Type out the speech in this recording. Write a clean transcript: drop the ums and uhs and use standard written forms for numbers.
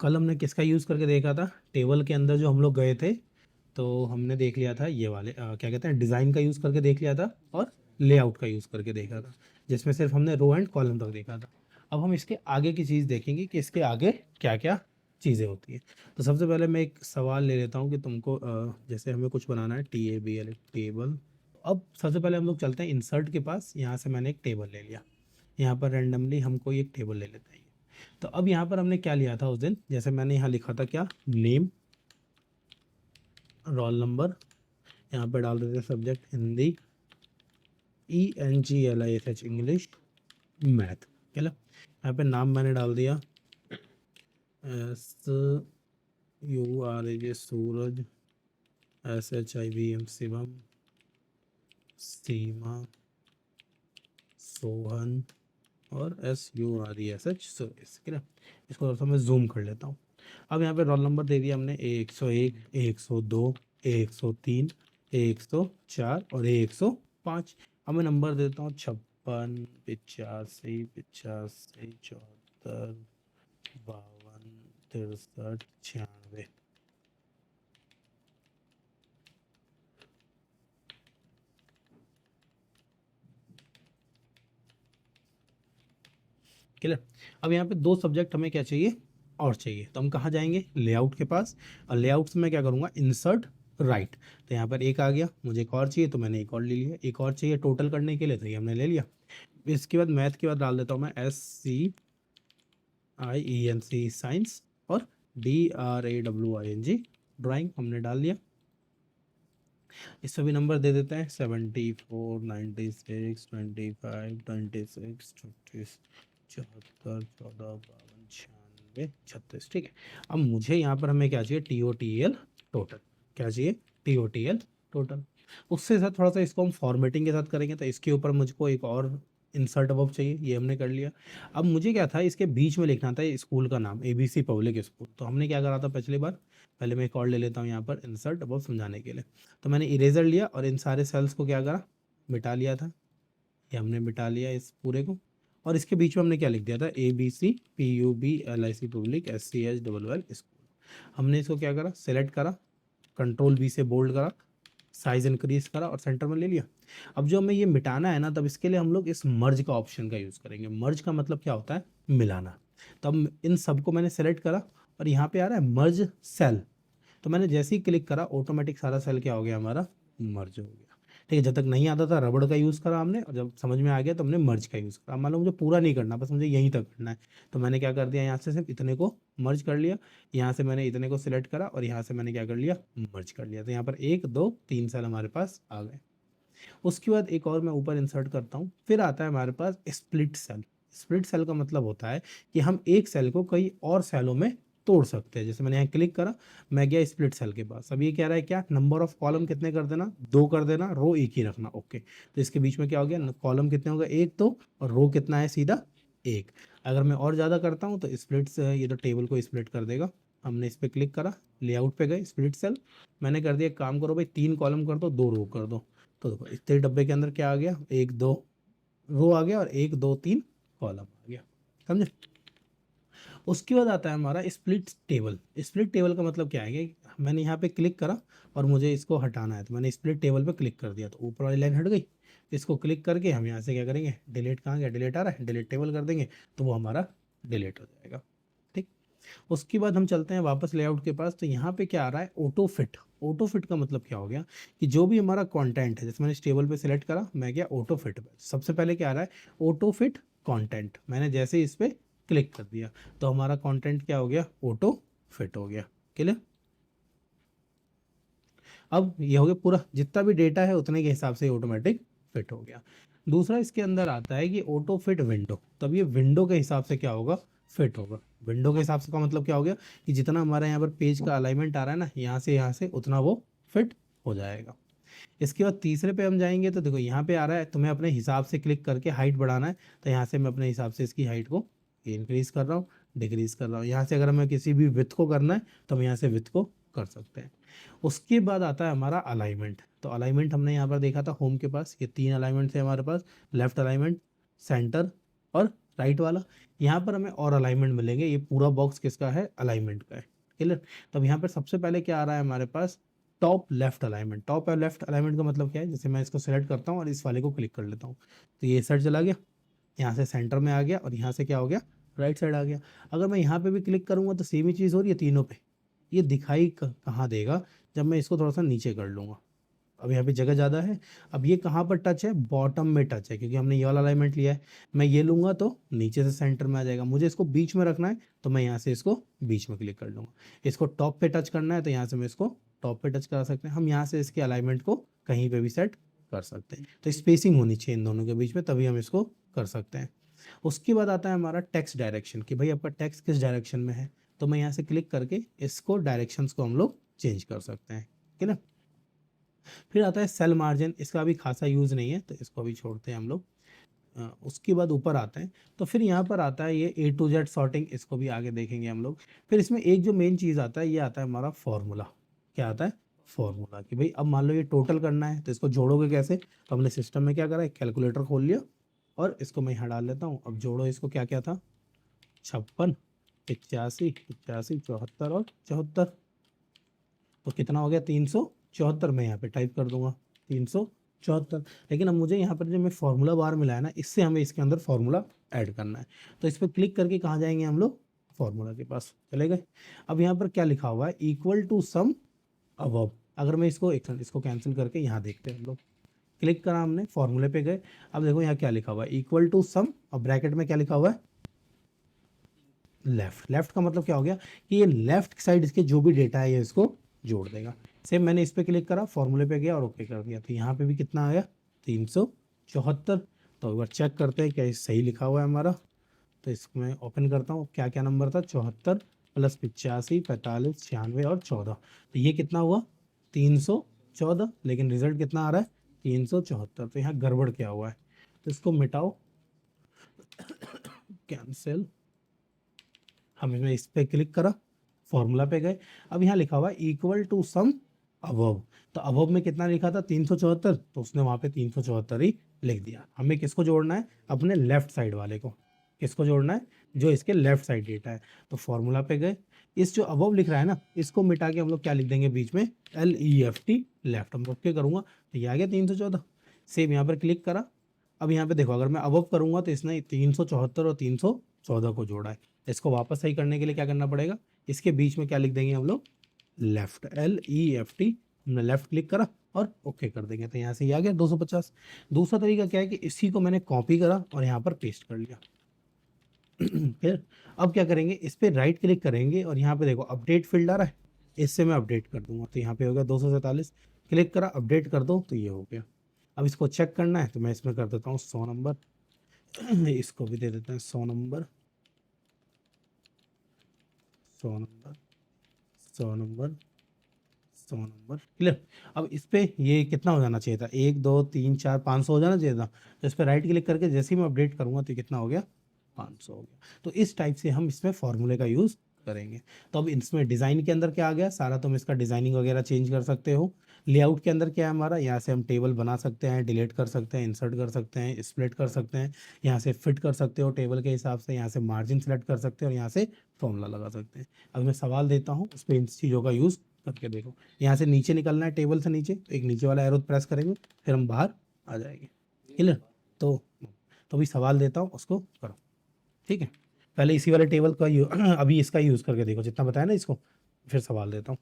कल हमने किसका यूज़ करके देखा था, टेबल के अंदर जो हम लोग गए थे तो हमने देख लिया था ये वाले क्या कहते हैं, डिज़ाइन का यूज़ करके देख लिया था और लेआउट का यूज़ करके देखा था, जिसमें सिर्फ हमने रो एंड कॉलम तक देखा था। अब हम इसके आगे की चीज़ देखेंगे कि इसके आगे क्या क्या चीज़ें होती हैं। तो सबसे पहले मैं एक सवाल ले लेता हूँ कि तुमको जैसे हमें कुछ बनाना है, TABL टेबल। अब सबसे पहले हम लोग चलते हैं इंसर्ट के पास। यहाँ से मैंने एक टेबल ले लिया, यहाँ पर रैंडमली हम कोई एक टेबल ले लेते हैं। तो अब यहाँ पर हमने क्या लिया था उस दिन, जैसे मैंने यहाँ लिखा था क्या, नेम, रोल नंबर, यहाँ पे डाल देते subject Hindi, ENGLISH English, math. चलो यहाँ पे नाम मैंने डाल दिया SURAJ सूरज, SHIVM शिवम, सीमा, सोहन और SURESH सुरेश। ठीक है, इसको थोड़ा सा मैं जूम कर लेता हूँ। अब यहाँ पे रोल नंबर दे दिया हमने 101, 102, 103, 104 और 105। अब मैं नंबर देता हूँ 56, 85, 85, 74, 52, 63, 96। क्लियर। अब यहाँ पे दो सब्जेक्ट हमें क्या चाहिए और चाहिए, तो हम कहाँ जाएंगे, लेआउट के पास। और लेआउट से मैं क्या करूँगा, इंसर्ट राइट। तो यहाँ पर एक आ गया, मुझे एक और चाहिए तो मैंने एक और ले लिया, एक और चाहिए टोटल करने के लिए तो ये हमने ले लिया। इसके बाद मैथ के बाद डाल देता हूँ मैं SCIENC साइंस और DRAWING ड्राइंग, हमने डाल दिया। इसमें भी नंबर दे देते हैं 74, 96, 25, 26, 36, 74, 14, 52, 96, 36। ठीक है। अब मुझे यहाँ पर हमें क्या चाहिए, TOTL टोटल। क्या चाहिए, TOTL टोटल। उससे साथ थोड़ा सा इसको हम फॉर्मेटिंग के साथ करेंगे, तो इसके ऊपर मुझको एक और इंसर्ट अबव चाहिए, ये हमने कर लिया। अब मुझे क्या था, इसके बीच में लिखना था स्कूल का नाम, ABC पब्लिक स्कूल। तो हमने क्या करा था पिछली बार, पहले मैं एक और ले लेता हूँ यहाँ पर इंसर्ट अबव समझाने के लिए। तो मैंने इरेजर लिया और इन सारे सेल्स को क्या करा, मिटा लिया था। ये हमने मिटा लिया इस पूरे को। और इसके बीच में हमने क्या लिख दिया था, ABC PUBLIC public SCHLL school. हमने इसको क्या करा, सेलेक्ट करा, Ctrl V से बोल्ड करा, साइज इंक्रीज करा और सेंटर में ले लिया। अब जो हमें ये मिटाना है ना, तब इसके लिए हम लोग इस मर्ज का ऑप्शन का यूज़ करेंगे। मर्ज का मतलब क्या होता है, मिलाना। तब इन सबको मैंने सेलेक्ट करा और यहाँ पे आ रहा है मर्ज सेल। तो मैंने जैसे ही क्लिक करा, ऑटोमेटिक सारा सेल क्या हो गया हमारा, मर्ज हो गया। ठीक है, जब तक नहीं आता था रबड़ का यूज़ करा हमने, और जब समझ में आ गया तो हमने मर्ज का यूज़ करा। मान लो मुझे पूरा नहीं करना, बस मुझे यहीं तक करना है, तो मैंने क्या कर दिया, यहाँ से सिर्फ इतने को मर्ज कर लिया, यहाँ से मैंने इतने को सिलेक्ट करा और यहाँ से मैंने क्या कर लिया, मर्ज कर लिया। तो यहाँ पर 1, 2, 3 सेल हमारे पास आ गए। उसके बाद एक और मैं ऊपर इंसर्ट करता हूँ, फिर आता है हमारे पास स्प्लिट सेल। स्प्लिट सेल का मतलब होता है कि हम एक सेल को कई और सेलों में तोड़ सकते हैं। जैसे मैंने यहाँ क्लिक करा, मैं गया स्प्लिट सेल के पास। अब ये कह रहा है क्या, नंबर ऑफ कॉलम कितने कर देना, 2 कर देना, रो एक ही रखना। ओके, तो इसके बीच में क्या हो गया, कॉलम कितने हो गए, 1, 2, और रो कितना है, सीधा 1। अगर मैं और ज़्यादा करता हूँ तो स्प्लिट से ये तो टेबल को स्प्लिट कर देगा। हमने इस पर क्लिक करा, लेआउट पे गए, स्प्लिट सेल। मैंने कर दिया, काम करो भाई, 3 कॉलम कर दो, 2 रो कर दो। तो देखो इतने डब्बे के अंदर क्या आ गया, 1, 2 रो आ गया और 1, 2, 3 कॉलम आ गया। समझे। उसके बाद आता है हमारा स्प्लिट टेबल। स्प्लिट टेबल का मतलब क्या है कि मैंने यहाँ पे क्लिक करा और मुझे इसको हटाना है, तो मैंने स्प्लिट टेबल पे क्लिक कर दिया, तो ऊपर वाली लाइन हट गई। इसको क्लिक करके हम यहाँ से क्या करेंगे, डिलीट, कहाँ गया, डिलीट आ रहा है, डिलीट टेबल कर देंगे तो वो हमारा डिलीट हो जाएगा। ठीक। उसके बाद हम चलते हैं वापस लेआउट के पास। तो यहाँ पे क्या आ रहा है, ऑटो फिट। ऑटो फिट का मतलब क्या हो गया कि जो भी हमारा कंटेंट है, जैसे मैंने इस टेबल पे सिलेक्ट करा, मैं गया ऑटो फिट पे, सबसे पहले क्या आ रहा है, ऑटो फिट कंटेंट। मैंने जैसे ही इस पे क्लिक कर दिया तो हमारा कंटेंट क्या हो गया, ऑटो फिट हो गया। क्लियर। अब ये हो गया पूरा, जितना भी डेटा है उतने के हिसाब से ऑटोमेटिक फिट हो गया। दूसरा इसके अंदर आता है कि ऑटो फिट विंडो। तब ये विंडो के हिसाब से क्या होगा, फिट होगा। विंडो के हिसाब से का मतलब क्या हो गया कि जितना हमारा यहाँ पर पेज का अलाइनमेंट आ रहा है ना, यहाँ से उतना वो फिट हो जाएगा। इसके बाद तीसरे पे हम जाएंगे, तो देखो यहाँ पे आ रहा है, तुम्हें अपने हिसाब से क्लिक करके हाइट बढ़ाना है। तो यहाँ से मैं अपने हिसाब से इसकी हाइट को इंक्रीज कर रहा हूँ, डिक्रीज कर रहा हूँ। यहाँ से अगर हमें किसी भी विथ को करना है तो हम यहाँ से विथ को कर सकते हैं। उसके बाद आता है हमारा अलाइनमेंट। तो अलाइनमेंट हमने यहाँ पर देखा था होम के पास, ये 3 अलाइनमेंट थे हमारे पास, लेफ्ट अलाइनमेंट, सेंटर और राइट वाला। यहाँ पर हमें और अलाइनमेंट मिलेंगे, ये पूरा बॉक्स किसका है, अलाइनमेंट का है। क्लियर। तब यहाँ पर सबसे पहले क्या आ रहा है हमारे पास, टॉप लेफ्ट अलाइनमेंट। टॉप और लेफ्ट अलाइनमेंट का मतलब क्या है, जैसे मैं इसको सेलेक्ट करता हूँ और इस वाले को क्लिक कर लेता हूँ तो ये साइड चला गया, यहाँ से सेंटर में आ गया और यहाँ से क्या हो गया, राइट साइड आ गया। अगर मैं यहाँ पे भी क्लिक करूँगा तो सेम ही चीज़ हो रही है तीनों पे। ये दिखाई कहाँ देगा, जब मैं इसको थोड़ा सा नीचे कर लूँगा। अब यहाँ पे जगह ज़्यादा है। अब ये कहाँ पर टच है, बॉटम में टच है, क्योंकि हमने ये वाला अलाइनमेंट लिया है। मैं ये लूँगा तो नीचे से सेंटर में आ जाएगा। मुझे इसको बीच में रखना है तो मैं यहाँ से इसको बीच में क्लिक कर लूँगा। इसको टॉप पे टच करना है तो यहाँ से मैं इसको टॉप पे टच करा सकते हैं। हम यहाँ से इसके अलाइनमेंट को कहीं पे भी सेट कर सकते हैं। तो स्पेसिंग होनी चाहिए इन दोनों के बीच में, तभी हम इसको कर सकते हैं। उसके बाद आता है हमारा टेक्स्ट डायरेक्शन, कि भाई आपका टेक्स्ट किस डायरेक्शन में है। तो मैं यहाँ से क्लिक करके इसको डायरेक्शंस को हम लोग चेंज कर सकते हैं, ठीक है ना। फिर आता है सेल मार्जिन, इसका भी खासा यूज़ नहीं है तो इसको भी छोड़ते हैं हम लोग। उसके बाद ऊपर आते हैं तो फिर यहाँ पर आता है ये A to Z सॉर्टिंग, इसको भी आगे देखेंगे हम लोग। फिर इसमें एक जो मेन चीज़ आता है, ये आता है हमारा फॉर्मूला। क्या आता है, फॉर्मूला, कि भाई अब मान लो ये टोटल करना है तो इसको जोड़ोगे कैसे। तो हमने सिस्टम में क्या करा है, कैलकुलेटर खोल लिया और इसको मैं यहाँ डाल लेता हूँ। अब जोड़ो इसको, क्या क्या था, 56, 85, 85, 74 और 74। तो कितना हो गया, 374। मैं यहाँ पे टाइप कर दूंगा 374। लेकिन अब मुझे यहाँ पर जो मैं फार्मूला बार मिला है ना, इससे हमें इसके अंदर फार्मूला ऐड करना है। तो इस पर क्लिक करके कहाँ जाएंगे हम लोग, फार्मूला के पास चले गए। अब यहाँ पर क्या लिखा हुआ है, इक्वल टू सम अबव। अगर मैं इसको कैंसिल करके यहाँ देखते हैं हम लोग, क्लिक करा हमने, फार्मूले पे गए। अब देखो यहाँ क्या लिखा हुआ है, इक्वल टू सम, और ब्रैकेट में क्या लिखा हुआ है, लेफ्ट। लेफ्ट का मतलब क्या हो गया कि ये लेफ्ट साइड इसके जो भी डेटा है ये इसको जोड़ देगा। सेम मैंने इस पर क्लिक करा, फॉर्मूले पे गया और ओके कर दिया, तो यहाँ पे भी कितना आया, 374। तो एक बार चेक करते हैं क्या ये सही लिखा हुआ है हमारा। तो इसको मैं ओपन करता हूँ, क्या क्या नंबर था, 74 प्लस 85, 45, 96 और 14। तो ये कितना हुआ, 314। लेकिन रिजल्ट कितना आ रहा है, 374। तो यहाँ गड़बड़ क्या हुआ है, तो इसको मिटाओ, कैंसिल। हम इसमें इस पर क्लिक करा, फॉर्मूला पे गए। अब यहाँ लिखा हुआ है इक्वल टू सम अबव। तो अबव में कितना लिखा था, 374, तो उसने वहाँ पे 374 ही लिख दिया। हमें किसको जोड़ना है, अपने लेफ्ट साइड वाले को। किसको जोड़ना है, जो इसके लेफ्ट साइड डेटा है। तो फॉर्मूला पे गए, इस जो अबव लिख रहा है ना, इसको मिटा के हम लोग क्या लिख देंगे बीच में, LEFT, लेफ्ट। हम ओके करूँगा तो ये आ गया 314। सेम यहाँ पर क्लिक करा। अब यहाँ पे देखो, अगर मैं अबव करूँगा तो इसने 374 और 314 को जोड़ा है। इसको वापस सही करने के लिए क्या करना पड़ेगा, इसके बीच में क्या लिख देंगे हम लोग, लेफ्ट, LEFT। हमने लेफ्ट क्लिक करा और ओके कर देंगे, तो यहाँ से ये आ गया 250। दूसरा तरीका क्या है कि इसी को मैंने कॉपी करा और यहाँ पर पेस्ट कर लिया। फिर अब क्या करेंगे, इस पर राइट क्लिक करेंगे और यहाँ पे देखो अपडेट फील्ड आ रहा है, इससे मैं अपडेट कर दूंगा। तो यहाँ पे हो गया 247, क्लिक करा, अपडेट कर दो, तो ये हो गया। अब इसको चेक करना है तो मैं इसमें कर देता हूँ 100 नंबर। इसको भी दे देते हैं 100 number, 100 number, 100 number, 100 number. Clear. अब इस पे ये कितना हो जाना चाहिए था, 1 2 3 4 500 हो जाना चाहिए था। तो इस पर राइट क्लिक करके जैसे ही मैं अपडेट करूँगा तो कितना हो गया, 500 हो गया। तो इस टाइप से हम इसमें फॉर्मूले का यूज़ करेंगे। तो अब इसमें डिज़ाइन के अंदर क्या आ गया, सारा तुम इसका डिज़ाइनिंग वगैरह चेंज कर सकते हो। लेआउट के अंदर क्या है हमारा, यहाँ से हम टेबल बना सकते हैं, डिलीट कर सकते हैं, इंसर्ट कर सकते हैं, स्प्लिट कर सकते हैं, यहाँ से फिट कर सकते हो टेबल के हिसाब से, यहाँ से मार्जिन सेलेक्ट कर सकते हैं और यहाँ से फॉर्मूला लगा सकते हैं। अब मैं सवाल देता हूँ, उस पर इन चीज़ों का यूज़ करके देखो। यहाँ से नीचे निकलना है, टेबल से नीचे, तो एक नीचे वाला एरो प्रेस करेंगे, फिर हम बाहर आ जाएंगे। क्लियर। तो अभी सवाल देता हूँ, उसको करो, ठीक है। पहले इसी वाले टेबल का अभी इसका यूज़ करके देखो, जितना बताया ना इसको, फिर सवाल देता हूँ।